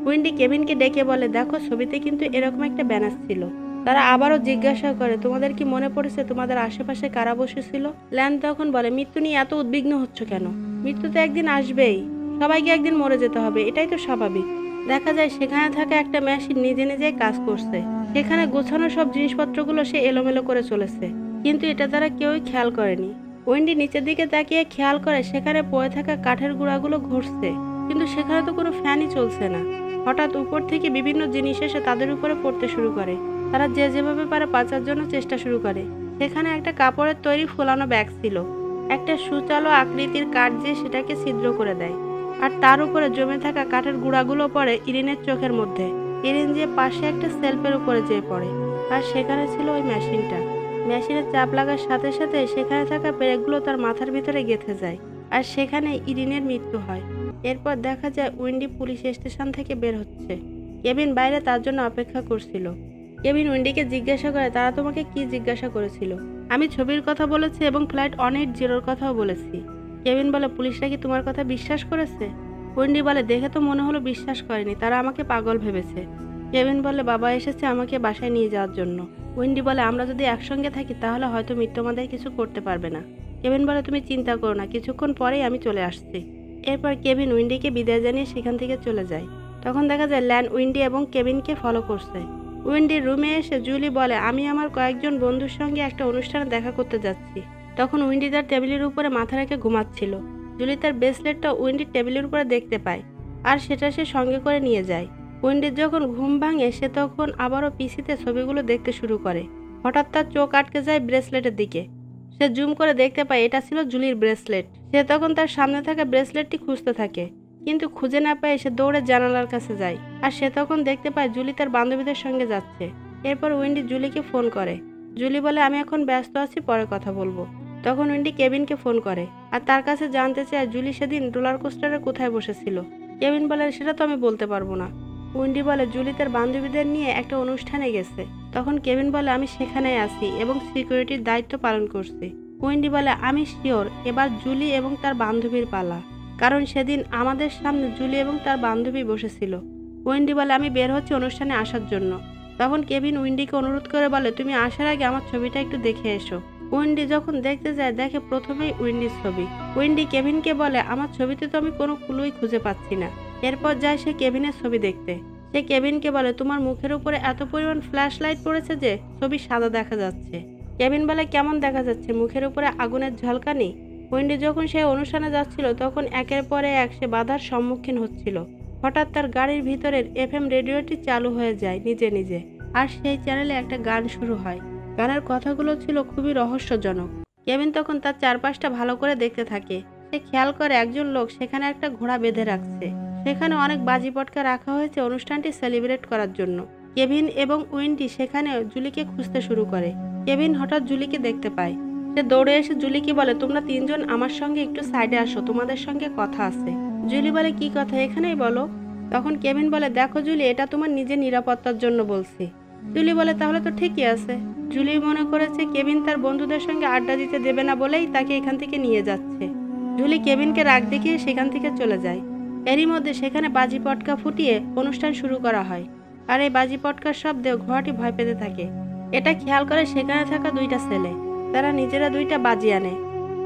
উইন্ডি কেভিনকে ডেকে বলে, দেখো, ছবিতে কিন্তু এরকম একটা ব্যানার ছিল। তারা আবারও জিজ্ঞাসা করে, তোমাদের কি মনে পড়েছে তোমাদের আশেপাশে কারা বসেছিল? ল্যান তখন বলে, মৃত্যু নিয়ে এত উদ্বিগ্ন হচ্ছ কেন? মৃত্যু তো একদিন আসবেই, সবাইকে একদিন মরে যেতে হবে, এটাই তো স্বাভাবিক। দেখা যায় সেখানে থাকা একটা মেশিন নিজে নিজেই কাজ করছে। সেখানে গোছানো সব জিনিসপত্রগুলো সে এলোমেলো করে চলেছে, কিন্তু এটা তারা কেউই খেয়াল করেনি। উইন্ডি নিচের দিকে তাকিয়ে খেয়াল করে সেখানে পড়ে থাকা কাঠের গুঁড়াগুলো ঘুরছে, কিন্তু সেখানে তো কোনো ফ্যানই চলছে না। হঠাৎ উপর থেকে বিভিন্ন জিনিস এসে তাদের উপরে পড়তে শুরু করে। তারা যে যেভাবে পারে বাঁচার জন্য চেষ্টা শুরু করে। সেখানে একটা কাপড়ের তৈরি ফোলানো ব্যাগ ছিল। একটা সুচালো আকৃতির কাঠ দিয়ে সেটাকে ছিদ্র করে দেয়, আর তার উপরে জমে থাকা কাঠের গুঁড়াগুলো পড়ে ইরিনের চোখের মধ্যে। ইরিন যে পাশে একটা সেলফের উপরে যেয়ে পড়ে, আর সেখানে ছিল ওই মেশিনটা। মেশিনের চাপ লাগার সাথে সাথে সেখানে থাকা ব্রেকগুলো তার মাথার ভিতরে গেঁথে যায়, আর সেখানে ইরিনের মৃত্যু হয়। এরপর দেখা যায় উইন্ডি পুলিশ স্টেশন থেকে বের হচ্ছে। কেভিন বাইরে তার জন্য অপেক্ষা করছিল। কেভিন উইন্ডিকে জিজ্ঞাসা করে, তারা তোমাকে কি জিজ্ঞাসা করেছিল? আমি ছবির কথা বলেছি এবং ফ্লাইট 180-র কথাও বলেছি। কেভিন বলে, পুলিশরা কি তোমার কথা বিশ্বাস করেছে? উইন্ডি বলে, দেখে তো মনে হলো বিশ্বাস করেনি, তারা আমাকে পাগল ভেবেছে। কেভিন বলে, বাবা এসেছে আমাকে বাসায় নিয়ে যাওয়ার জন্য। উইন্ডি বলে, আমরা যদি একসঙ্গে থাকি তাহলে হয়তো মৃত্যু আমাদের কিছু করতে পারবে না। কেভিন বলে, তুমি চিন্তা করো না, কিছুক্ষণ পরেই আমি চলে আসছি। এরপর কেভিন উইন্ডিকে বিদায় জানিয়ে সেখান থেকে চলে যায়। তখন দেখা যায় ল্যান উইন্ডি এবং কেভিনকে ফলো করছে। উইন্ডির রুমে এসে জুলি বলে, আমি আমার কয়েকজন বন্ধুর সঙ্গে একটা অনুষ্ঠানে দেখা করতে যাচ্ছি। তখন উইন্ডি তার টেবিলের উপরে মাথা রেখে ঘুমাচ্ছিল। জুলি তার ব্রেসলেটটা উইন্ডির টেবিলের উপরে দেখতে পায়, আর সেটা সে সঙ্গে করে নিয়ে যায়। উইন্ডির যখন ঘুম ভাঙে সে তখন আবারও পিসিতে ছবিগুলো দেখতে শুরু করে। হঠাৎ তার চোখ আটকে যায় ব্রেসলেটের দিকে। সে জুম করে দেখতে পায় এটা ছিল জুলির ব্রেসলেট। সে তখন তার সামনে থাকা ব্রেসলেটটি খুঁজতে থাকে, কিন্তু খুঁজে না পেয়ে সে দৌড়ে জানালার কাছে যায়, আর সে তখন দেখতে পায় জুলি তার বান্ধবীদের সঙ্গে যাচ্ছে। এরপর উইন্ডি জুলিকে ফোন করে। জুলি বলে, আমি এখন ব্যস্ত আছি, পরে কথা বলবো। তখন উইন্ডি কেভিনকে ফোন করে, আর তার কাছে জানতে চায় জুলি সেদিন রোলার কোস্টারে কোথায় বসেছিল। কেভিন বলে, সেটা তো আমি বলতে পারবো না। উইন্ডি বলে, জুলি তার বান্ধবীদের নিয়ে একটা অনুষ্ঠানে গেছে। তখন কেভিন বলে, আমি সেখানেই আছি এবং সিকিউরিটির দায়িত্ব পালন করছি। উইন্ডি বলে, আমি শিওর এবার জুলি এবং তার বান্ধবীর পালা, কারণ সেদিন আমাদের সামনে জুলি এবং তার বান্ধবী বসেছিল। ওয়েন্ডি বলে, আমি বের হচ্ছি অনুষ্ঠানে আসার জন্য। তখন কেভিন উইন্ডিকে অনুরোধ করে বলে, তুমি আসার আগে আমার ছবিটা একটু দেখে এসো। উইন্ডি যখন দেখতে যায় দেখে প্রথমেই উইন্ডির ছবি। উইন্ডি কেভিনকে বলে, আমার ছবিতে তো আমি কোনো ক্লুই খুঁজে পাচ্ছি না। এরপর যায় সে কেভিনের ছবি দেখতে। সে কেভিনকে বলে, তোমার মুখের উপরে এত পরিমাণ ফ্ল্যাশ লাইট পড়েছে যে ছবি সাদা দেখা যাচ্ছে। কেভিন বলে, কেমন দেখা যাচ্ছে, মুখের উপরে আগুনের ঝলকানি? উইন্ডি যখন সেই অনুষ্ঠানে যাচ্ছিল তখন একের পরে এক সে বাধার সম্মুখীন হচ্ছিল। হঠাৎ তার গাড়ির ভিতরের FM রেডিওটি চালু হয়ে যায় নিজে নিজে, আর সেই চ্যানেলে একটা গান শুরু হয়। গানের কথাগুলো ছিল খুবই রহস্যজনক। কেভিন তখন তার চারপাশটা ভালো করে দেখতে থাকে। সে খেয়াল করে একজন লোক সেখানে একটা ঘোড়া বেঁধে রাখছে। সেখানে অনেক বাজি পটকা রাখা হয়েছে অনুষ্ঠানটি সেলিব্রেট করার জন্য। কেভিন এবং উইন্ডি সেখানে জুলিকে খুঁজতে শুরু করে। কেভিন হঠাৎ জুলিকে দেখতে পায়। সে দৌড়ে এসে জুলিকে বলে, তোমরা তিনজন আমার সঙ্গে একটু সাইডে আসো, তোমাদের সঙ্গে কথা আছে। জুলি বলে, কি কথা, এখানেই বলো। তখন কেভিন বলে, দেখো জুলি, এটা তোমার নিজের নিরাপত্তার জন্য বলছি। জুলি বলে, তাহলে তো ঠিকই আছে। জুলি মনে করেছে কেভিন তার বন্ধুদের সঙ্গে আড্ডা দিতে দেবে না বলেই তাকে এখান থেকে নিয়ে যাচ্ছে। জুলি কেভিনকে রাগ দেখিয়ে সেখান থেকে চলে যায়। এরই মধ্যে সেখানে বাজি পটকা ফুটিয়ে অনুষ্ঠান শুরু করা হয়। আর এই বাজি পটকার শব্দে ঘোড়াটি ভয় পেতে থাকে। এটা খেয়াল করে সেখানে থাকা দুইটা ছেলে। তারা নিজেরা দুইটা বাজি আনে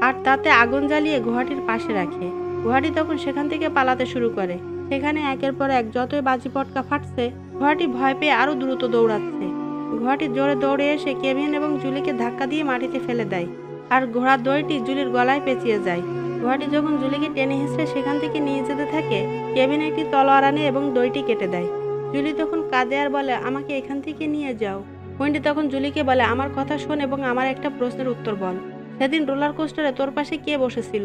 আর তাতে আগুন জ্বালিয়ে গুহাটির পাশে রাখে। গুহাটি তখন সেখান থেকে পালাতে শুরু করে। সেখানে একের পর এক যতই বাজি পটকা ফাটছে, গুহাটি ভয় পেয়ে আরো দ্রুত দৌড়াচ্ছে। গুহাটি জোরে দৌড়ে এসে কেভিন এবং জুলিকে ধাক্কা দিয়ে মাটিতে ফেলে দেয়, আর ঘোড়ার দড়িটি জুলির গলায় পেঁচিয়ে যায়। গুহাটি যখন জুলিকে টেনে হিঁচড়ে সেখান থেকে নিয়ে যেতে থাকে, কেভিন একটি তলোয়ার আনে এবং দড়িটি কেটে দেয়। জুলি তখন কাঁদে আর বলে, আমাকে এখান থেকে নিয়ে যাও। উইন্ডি তখন জুলিকে বলে, আমার কথা শোন এবং আমার একটা প্রশ্নের উত্তর বল। সেদিন রোলার কোস্টারে তোর পাশে কে বসেছিল?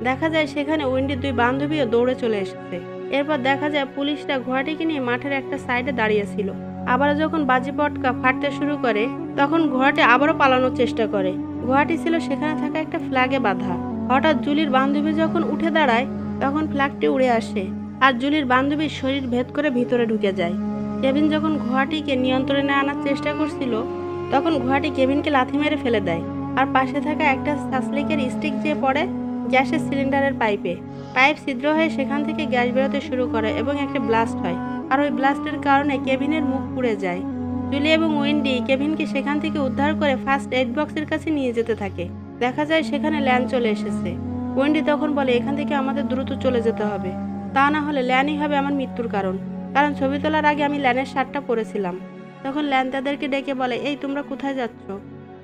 দেখা যায় সেখানে উইন্ডির দুই বান্ধবীও দৌড়ে চলে এসেছে। এরপর দেখা যায় পুলিশরা ঘোড়াটিকে নিয়ে মাঠের একটা সাইডে দাঁড়িয়েছিল। আবার যখন বাজি পটকা ফাটতে শুরু করে তখন ঘোড়াটি আবারও পালানোর চেষ্টা করে। ঘোড়াটি ছিল সেখানে থাকা একটা ফ্ল্যাগে বাঁধা। হঠাৎ জুলির বান্ধবী যখন উঠে দাঁড়ায় তখন ফ্ল্যাগটি উড়ে আসে আর জুলির বান্ধবীর শরীর ভেদ করে ভিতরে ঢুকে যায়। কেভিন যখন ঘোড়াটিকে নিয়ন্ত্রণে আনার চেষ্টা করছিল তখন ঘোড়াটি কেভিনকে লাথি মেরে ফেলে দেয়, আর পাশে থাকা একটা সাসলিকের স্টিক যেয়ে পড়ে গ্যাসের সিলিন্ডারের পাইপে। পাইপ ছিদ্র হয়ে সেখান থেকে গ্যাস বেরোতে শুরু করে এবং একটা ব্লাস্ট হয়, আর ওই ব্লাস্টের কারণে কেভিনের মুখ পুড়ে যায়। জুলি এবং উইন্ডি কেভিনকে সেখান থেকে উদ্ধার করে ফার্স্ট এইড বক্সের কাছে নিয়ে যেতে থাকে। দেখা যায় সেখানে ল্যান চলে এসেছে। উইন্ডি তখন বলে, এখান থেকে আমাদের দ্রুত চলে যেতে হবে, তা না হলে ল্যানই হবে আমার মৃত্যুর কারণ ছবি তোলার আগে আমি ল্যানের শার্টটা পরেছিলাম। তখন ল্যান তাদেরকে ডেকে বলে, এই তোমরা কোথায় যাচ্ছ?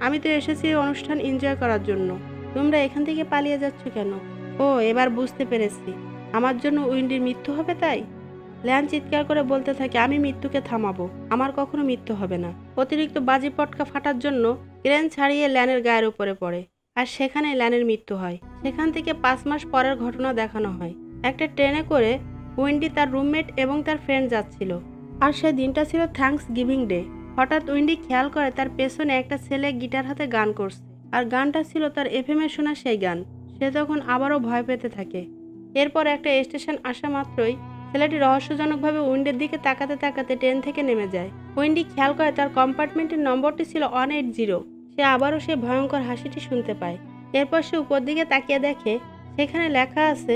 আমি তো এসেছি এই অনুষ্ঠান এনজয় করার জন্য, তোমরা এখান থেকে পালিয়ে যাচ্ছ কেন? ও, এবার বুঝতে পেরেছি, আমার জন্য উইন্ডির মৃত্যু হবে তাই? ল্যান চিৎকার করে বলতে থাকে, আমি মৃত্যুকে থামাবো, আমার কখনো মৃত্যু হবে না। অতিরিক্ত বাজি পটকা ফাটার জন্য ক্রেন ছাড়িয়ে ল্যানের গায়ের উপরে পড়ে, আর সেখানে ল্যানের মৃত্যু হয়। সেখান থেকে 5 মাস পরের ঘটনা দেখানো হয়। একটা ট্রেনে করে উইন্ডি তার রুমমেট এবং তার ফ্রেন্ড যাচ্ছিল, আর সেই দিনটা ছিল থ্যাঙ্কস গিভিং ডে। হঠাৎ উইন্ডি খেয়াল করে তার পেছনে একটা ছেলে গিটার হাতে গান করছে, আর গানটা ছিল তার FM এ শোনা সেই গান। সে তখন আবারও ভয় পেতে থাকে। এরপর একটা স্টেশন আসা মাত্রই ছেলেটি রহস্যজনকভাবে উইন্ডির দিকে তাকাতে তাকাতে ট্রেন থেকে নেমে যায়। উইন্ডি খেয়াল করে তার কম্পার্টমেন্টের নম্বরটি ছিল 180। সে আবারও সেই ভয়ঙ্কর হাসিটি শুনতে পায়। এরপর সে উপর দিকে তাকিয়ে দেখে সেখানে লেখা আছে,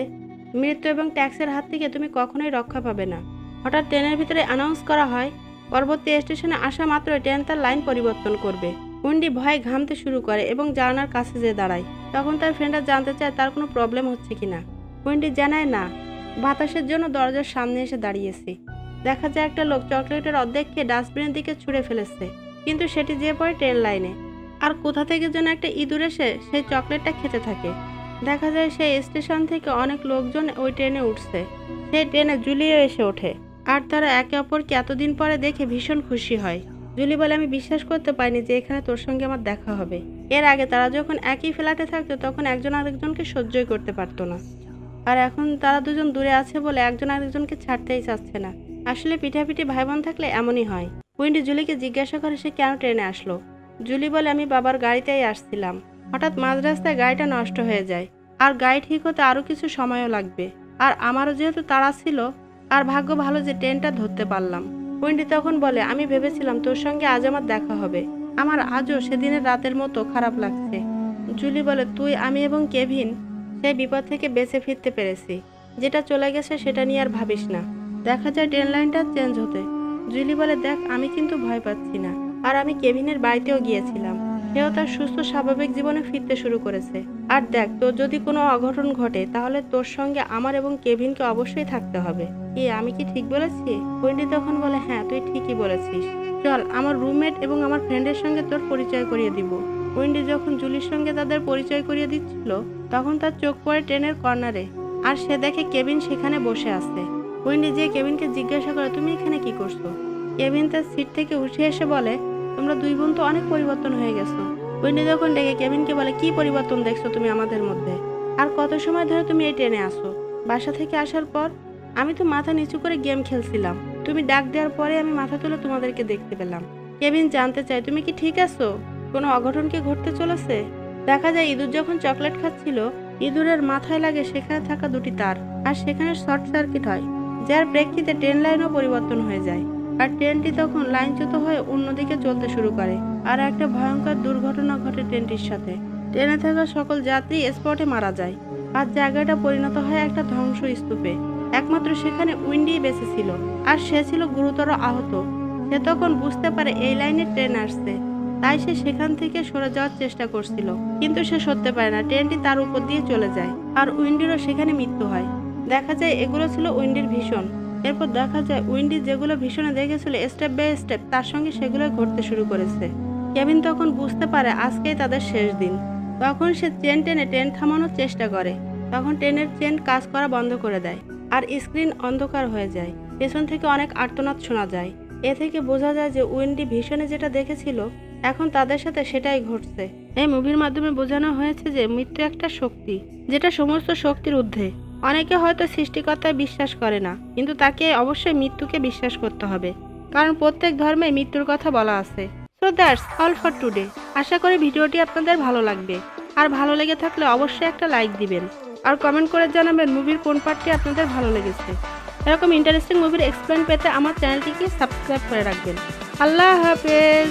মৃত্যু এবং ট্যাক্সের হাত থেকে তুমি কখনোই রক্ষা পাবে না। হঠাৎ ট্রেনের ভিতরে অ্যানাউন্স করা হয় পরবর্তী স্টেশনে আসা মাত্রই ট্রেন তার লাইন পরিবর্তন করবে। উইন্ডি ভয়ে ঘামতে শুরু করে এবং জানালার কাছে যেয়ে দাঁড়ায়। তখন তার ফ্রেন্ডরা জানতে চায় তার কোনো প্রবলেম হচ্ছে কিনা। উইন্ডি জানায় না, বাতাসের জন্য দরজার সামনে এসে দাঁড়িয়েছি। দেখা যায় একটা লোক চকলেটের অর্ধেক খেয়ে ডাস্টবিনের দিকে ছুঁড়ে ফেলেছে, কিন্তু সেটি যেয়ে পড়ে ট্রেন লাইনে। আর কোথা থেকে যেন একটা ইঁদুর এসে সেই চকলেটটা খেতে থাকে। দেখা যায় সেই স্টেশন থেকে অনেক লোকজন ওই ট্রেনে উঠছে। সেই ট্রেনে জুলিও এসে ওঠে, আর তারা একে অপরকে এতদিন পরে দেখে ভীষণ খুশি হয়। জুলি বলে, আমি বিশ্বাস করতে পারিনি যে এখানে তোর সঙ্গে আমার দেখা হবে। এর আগে তারা যখন একই ফ্ল্যাটে থাকতো তখন একজন আরেকজনকে সহ্যই করতে পারতো না, আর এখন তারা দুজন দূরে আছে বলে একজন আরেকজনকে ছাড়তেই চাচ্ছে না। আসলে পিঠাপিঠি ভাই বোন থাকলে এমনই হয়। উইন্ডি জুলিকে জিজ্ঞাসা করে সে কেন ট্রেনে আসলো। জুলি বলে, আমি বাবার গাড়িতেই আসছিলাম। হঠাৎ মাঝ রাস্তায় গাড়িটা নষ্ট হয়ে যায়, আর গাড়ি ঠিক হতে আরও কিছু সময়ও লাগবে, আর আমারও যেহেতু তাড়া ছিল, আর ভাগ্য ভালো যে ট্রেনটা ধরতে পারলাম। উইন্ডি তখন বলে, আমি ভেবেছিলাম তোর সঙ্গে আজ আমার দেখা হবে, আমার আজও সেদিনের রাতের মতো খারাপ লাগছে। জুলি বলে, তুই, আমি এবং কেভিন সেই বিপদ থেকে বেঁচে ফিরতে পেরেছি। যেটা চলে গেছে সেটা নিয়ে আর ভাবিস না। দেখা যায় ট্রেন লাইনটা চেঞ্জ হতে, জুলি বলে, দেখ আমি কিন্তু ভয় পাচ্ছি না, আর আমি কেভিনের বাড়িতেও গিয়েছিলাম, সেও তার সুস্থ স্বাভাবিক জীবনে ফিরতে শুরু করেছে। আর দেখ, তোর যদি কোনো অঘটন ঘটে তাহলে তোর সঙ্গে আমার এবং কেভিনকে অবশ্যই থাকতে হবে। কি আমি কি ঠিক বলেছি? উইন্ডি তখন বলে, হ্যাঁ তুই ঠিকই বলেছিস, চল আমার রুমমেট এবং আমার ফ্রেন্ডের সঙ্গে তোর পরিচয় করিয়ে দিব। উইন্ডি যখন জুলির সঙ্গে তাদের পরিচয় করিয়ে দিচ্ছিল তখন তার চোখ পড়ে ট্রেনের কর্নারে, আর সে দেখে কেভিন সেখানে বসে আছে। উইন্ডি যে কেভিনকে জিজ্ঞাসা করে, তুমি এখানে কি করছো? কেভিন তার সিট থেকে উঠে এসে বলে, তোমরা দুই বোন তো অনেক পরিবর্তন হয়ে গেছো। উইন্ডি তখন ডেকে কেভিনকে বলে, কি পরিবর্তন দেখছো তুমি আমাদের মধ্যে? আর কত সময় ধরে তুমি এই ট্রেনে আসো? বাসা থেকে আসার পর আমি তো মাথা নিচু করে গেম খেলছিলাম, তুমি ডাক দেওয়ার পরে আমি মাথা তুলে তোমাদেরকে দেখতে পেলাম। কেভিন জানতে চায়, তুমি কি ঠিক আছো? কোনো অঘটন কি ঘটতে চলেছে? দেখা যায় ইঁদুর যখন চকলেট খাচ্ছিল, ইঁদুরের মাথায় লাগে সেখানে থাকা দুটি তার, আর সেখানে শর্ট সার্কিট হয়, যার প্রেক্ষিতে ট্রেন লাইনও পরিবর্তন হয়ে যায়, আর ট্রেনটি তখন লাইনচ্যুত হয়ে অন্যদিকে চলতে শুরু করে। আর একটা ভয়ঙ্কর দুর্ঘটনা ঘটে ট্রেনটির সাথে। ট্রেনে থাকা সকল যাত্রী স্পটে মারা যায়, আর জায়গাটা পরিণত হয় একটা ধ্বংসস্তূপে। একমাত্র সেখানে উইন্ডি বেঁচে ছিল, আর সে ছিল গুরুতর আহত। সে তখন বুঝতে পারে এই লাইনে ট্রেন আসছে, তাই সে সেখান থেকে সরে যাওয়ার চেষ্টা করছিল, কিন্তু সে সরতে পারে না, ট্রেনটি তার উপর দিয়ে চলে যায়, আর উইন্ডিরও সেখানে মৃত্যু হয়। দেখা যায় এগুলো ছিল উইন্ডির ভীষণ। এরপর দেখা যায় উইন্ডি যেগুলো ভীষণে দেখেছিল স্টেপ বাই স্টেপ তার সঙ্গে সেগুলো ঘটতে শুরু করেছে। কেভিন তখন বুঝতে পারে আজকেই তাদের শেষ দিন। তখন সে চেন টেনে ট্রেন থামানোর চেষ্টা করে, তখন ট্রেনের চেন কাজ করা বন্ধ করে দেয়, আর স্ক্রিন অন্ধকার হয়ে যায়। পেছন থেকে অনেক আর্তনাদ শোনা যায়। এ থেকে বোঝা যায় যে উইন্ডি ভীষণে যেটা দেখেছিল এখন তাদের সাথে সেটাই ঘটছে। এই মুভির মাধ্যমে বোঝানো হয়েছে যে মৃত্যু একটা শক্তি, যেটা সমস্ত শক্তির ঊর্ধ্বে। অনেকে হয়তো সৃষ্টিকর্তায় বিশ্বাস করে না, কিন্তু তাকে অবশ্যই মৃত্যুকে বিশ্বাস করতে হবে, কারণ প্রত্যেক ধর্মে মৃত্যুর কথা বলা আছে। So that's all for today. আশা করি ভিডিওটি আপনাদের ভালো লাগবে, আর ভালো লেগে থাকলে অবশ্যই একটা লাইক দিবেন, আর কমেন্ট করে জানাবেন মুভির কোন পার্টটি আপনাদের ভালো লেগেছে। এরকম ইন্টারেস্টিং মুভির এক্সপ্লেন পেতে আমার চ্যানেলটিকে সাবস্ক্রাইব করে রাখবেন। আল্লাহ হাফেজ।